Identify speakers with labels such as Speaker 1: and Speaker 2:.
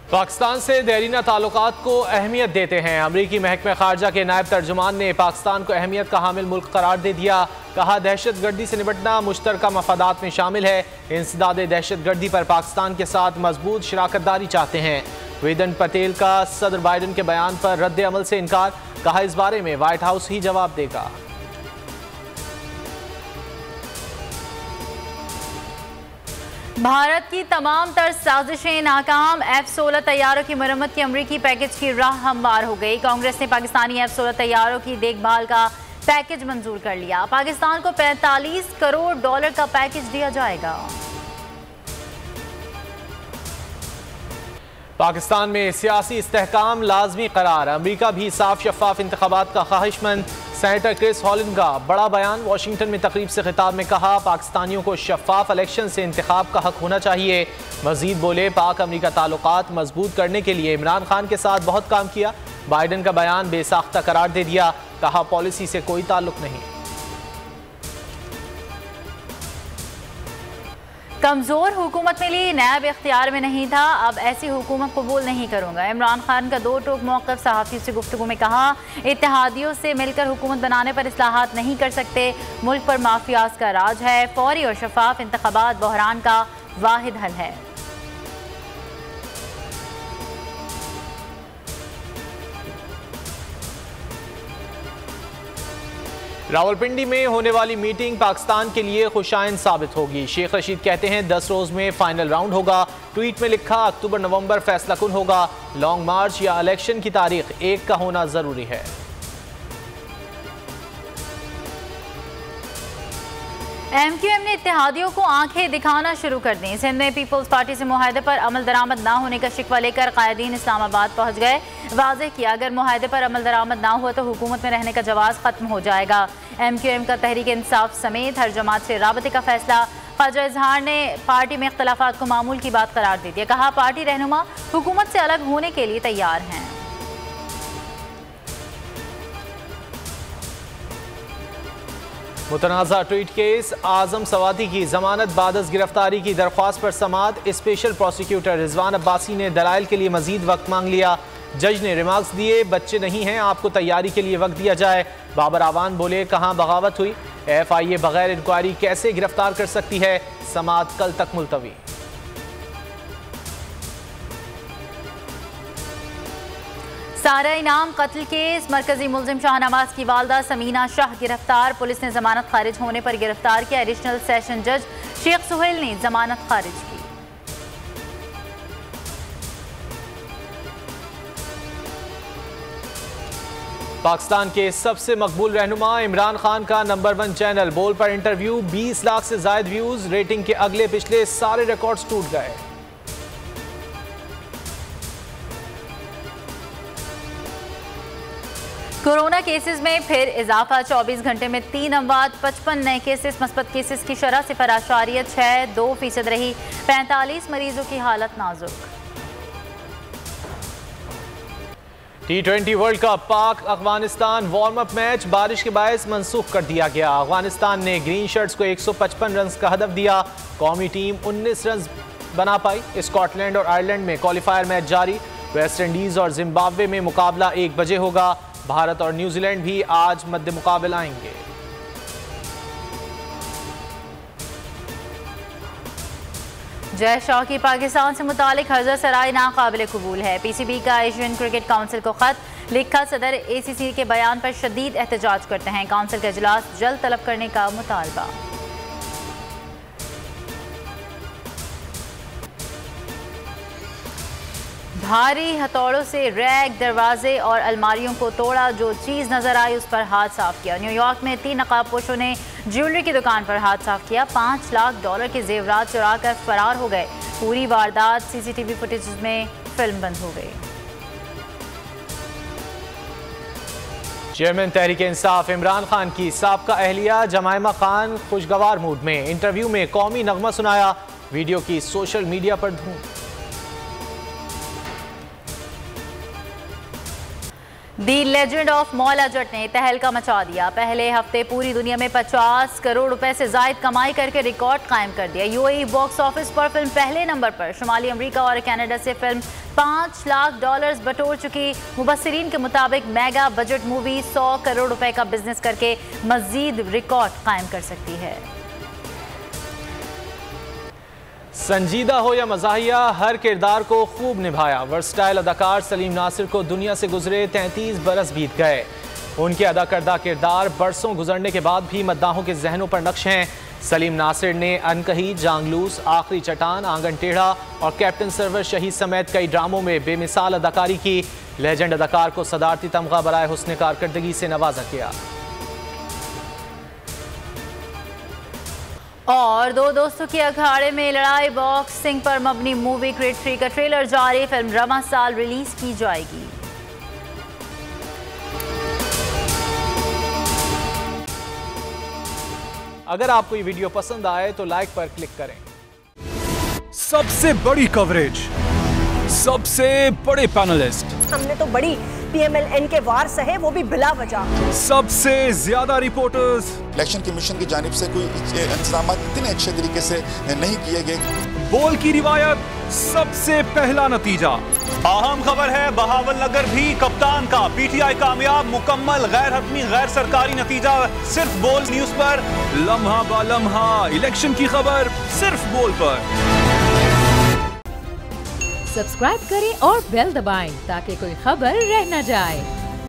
Speaker 1: पाकिस्तान से देरीना ताल्लुकात को अहमियत देते हैं। अमरीकी महकमे खारजा के नायब तर्जुमान ने पाकिस्तान को अहमियत का हामिल मुल्क करार दे दिया। कहा, दहशत गर्दी से निपटना मुश्तरका मफादात में शामिल है। इंसदाद दहशत गर्दी पर पाकिस्तान के साथ मजबूत शराकतदारी चाहते हैं। वेदन पटेल का सदर बाइडन के बयान पर रद्द अमल से इनकार। कहा, इस बारे में व्हाइट हाउस ही जवाब देगा।
Speaker 2: भारत की तमाम तर साजिशें नाकाम। F-16 तैयारों की मरम्मत के अमरीकी पैकेज की राह हमवार हो गई। कांग्रेस ने पाकिस्तानी F-16 तैयारों की देखभाल का पैकेज मंजूर कर लिया। पाकिस्तान को $45 करोड़ का पैकेज दिया जाएगा।
Speaker 1: पाकिस्तान में सियासी इस्तेहकाम लाजमी करार। अमरीका भी साफ शफाफ इंतखाबात का ख्वाहिशमंद। सेनेटर क्रिस हॉलिन का बड़ा बयान। वाशिंगटन में तकरीब से खिताब में कहा, पाकिस्तानियों को शफाफ इलेक्शन से इंतखाब का हक होना चाहिए। मजीद बोले, पाक अमरीका ताल्लुकात मजबूत करने के लिए इमरान खान के साथ बहुत काम किया। बाइडन का बयान बेसाख्ता करार दे दिया। कहा, पॉलिसी से कोई ताल्लुक नहीं।
Speaker 2: कमजोर हुकूमत मिली, नैब इख्तियार में नहीं था, अब ऐसी हुकूमत कबूल नहीं करूंगा। इमरान खान का दो टोक मौक़िफ़। सहाफ़ी से गुफ्तगू में कहा, इत्तेहादियों से मिलकर हुकूमत बनाने पर इस्लाहात नहीं कर सकते। मुल्क पर माफियाज का राज है। फौरी और शफाफ इंतखाबात बहरान का वाहिद हल है।
Speaker 1: रावलपिंडी में होने वाली मीटिंग पाकिस्तान के लिए खुशाइन साबित होगी। शेख रशीद कहते हैं 10 रोज में फाइनल राउंड होगा। ट्वीट में लिखा, अक्टूबर नवंबर फैसला कुन होगा। लॉन्ग मार्च या इलेक्शन की तारीख एक का होना जरूरी है।
Speaker 2: MQM ने इत्तेहादियों को आंखें दिखाना शुरू कर दी। सिंध में पीपल्स पार्टी से मुआहदे पर अमल दरामद ना होने का शिकवा लेकर कायदीन इस्लामाबाद पहुंच गए। वाज़ेह किया, अगर मुआहदे पर अमल दरामद ना हुआ तो हुकूमत में रहने का जवाज़ खत्म हो जाएगा। MQM का तहरीक इंसाफ समेत हर जमात से राबते का फैसला। ख्वाजा इजहार ने पार्टी में इख्तलाफात को मामूल की बात करार दे दिया। कहा, पार्टी रहनुमा हुकूमत से अलग होने के लिए तैयार हैं।
Speaker 1: मुतनाज़ा ट्वीट केस। आजम सवाती की जमानत बादस गिरफ्तारी की दरख्वास्त पर समाअत। स्पेशल प्रोसिक्यूटर रिजवान अब्बासी ने दलाइल के लिए मजीद वक्त मांग लिया। जज ने रिमार्क्स दिए, बच्चे नहीं हैं, आपको तैयारी के लिए वक्त दिया जाए। बाबर आवान बोले, कहाँ बगावत हुई। FIA बगैर इंक्वायरी कैसे गिरफ्तार कर सकती है। समाअत कल तक मुलतवी।
Speaker 2: सारा इनाम कत्ल केस। मरकजी मुल्जिम शाहनवाज की वालदा समीना शाह गिरफ्तार। पुलिस ने जमानत खारिज होने पर गिरफ्तार किया। एडिशनल सेशन जज शेख सुहेल ने जमानत खारिज की।
Speaker 1: पाकिस्तान के सबसे मकबूल रहनुमा इमरान खान का नंबर 1 चैनल बोल पर इंटरव्यू। 20 लाख से ज्यादा व्यूज। रेटिंग के अगले पिछले सारे रिकॉर्ड्स टूट गए।
Speaker 2: कोरोना केसेस में फिर इजाफा। 24 घंटे में 3 अमवात। 55 नए केसेस। मस्बत केसेस की शरह 0.62% रही। 45 मरीजों की हालत नाजुक।
Speaker 1: T20 world cup. पाक अफगानिस्तान वार्म अप मैच बारिश के बायस मंसूख कर दिया गया। अफगानिस्तान ने ग्रीन शर्ट्स को 155 रन का हदफ दिया। कौमी टीम 19 रन बना पाई। स्कॉटलैंड और आयरलैंड में क्वालिफायर मैच जारी। वेस्ट इंडीज और जिम्बाब्वे में मुकाबला 1 बजे होगा। भारत और न्यूजीलैंड भी आज मद्दे मुकाबले आएंगे।
Speaker 2: जय शाह की पाकिस्तान से मुतालिक हज़र सराय नाकाबिल कबूल है। PCB का एशियन क्रिकेट काउंसिल को खत लिखा। सदर ACC के बयान पर शदीद एहतजाज करते हैं। काउंसिल का इजलास जल्द तलब करने का मुतालबा। भारी हथौड़ों से रैक, दरवाजे और अलमारियों को तोड़ा। जो चीज़ नजर आई उस पर हाथ साफ किया। न्यूयॉर्क में 3 नकाबपोशों ने ज्वेलरी की दुकान पर हाथ साफ किया। $5 लाख के जेवरात चुरा कर फरार हो गए। पूरी वारदात CCTV फुटेज में फिल्म बंद हो गई।
Speaker 1: चेयरमैन तहरीक इंसाफ इमरान खान की साबका अहलिया जमायमा खान खुशगवार मूड में। इंटरव्यू में कौमी नगमा सुनाया। वीडियो की सोशल मीडिया पर धूम।
Speaker 2: दी लेजेंड ऑफ मौला जट ने तहलका मचा दिया। पहले हफ्ते पूरी दुनिया में 50 करोड़ रुपए से जायद कमाई करके रिकॉर्ड कायम कर दिया। यूएई बॉक्स ऑफिस पर फिल्म पहले नंबर पर। शुमाली अमेरिका और कनाडा से फिल्म $5 लाख बटोर चुकी। मुबस्सिरीन के मुताबिक मेगा बजट मूवी 100 करोड़ रुपए का बिजनेस करके मजीद रिकॉर्ड कायम कर सकती है।
Speaker 1: संजीदा हो या मज़ाहिया, हर किरदार को खूब निभाया। वर्सटाइल अदाकार सलीम नासिर को दुनिया से गुजरे 33 बरस बीत गए। उनके अदा करदा किरदार बरसों गुजरने के बाद भी मद्दाहों के जहनों पर नक्श हैं। सलीम नासिर ने अनकही, जांगलूस, आखिरी चट्टान, आंगन टेढ़ा और कैप्टन सरवर शहीद समेत कई ड्रामों में बेमिसाल अदाकारी की। लेजेंड अदाकार को सदारती तमगा बराए हुस्न कारकर्दगी से नवाजा किया। और दो दोस्तों के अखाड़े में लड़ाई। बॉक्सिंग पर मबनी मूवी क्रिड 3 का ट्रेलर जारी। फिल्म रमा साल रिलीज की जाएगी। अगर आपको ये वीडियो पसंद आए तो लाइक पर क्लिक करें।
Speaker 3: सबसे बड़ी कवरेज, सबसे बड़े पैनलिस्ट,
Speaker 4: हमने तो बड़ी PMLN के वार सहे, वो भी बिला वजह।
Speaker 3: सबसे ज्यादा रिपोर्टर्स।
Speaker 5: इलेक्शन कमीशन की जानिब से कोई इंतजाम इतने अच्छे तरीके से नहीं किए गए।
Speaker 3: बोल की रिवायत, सबसे पहला नतीजा।
Speaker 6: अहम खबर है बहावलनगर भी कप्तान का। PTI कामयाब, मुकम्मल गैर हतमी गैर सरकारी नतीजा सिर्फ बोल न्यूज पर।
Speaker 3: लम्हा बा लम्हा इलेक्शन की खबर सिर्फ बोल पर।
Speaker 7: सब्सक्राइब करें और बेल दबाएं ताकि कोई खबर रह न जाए।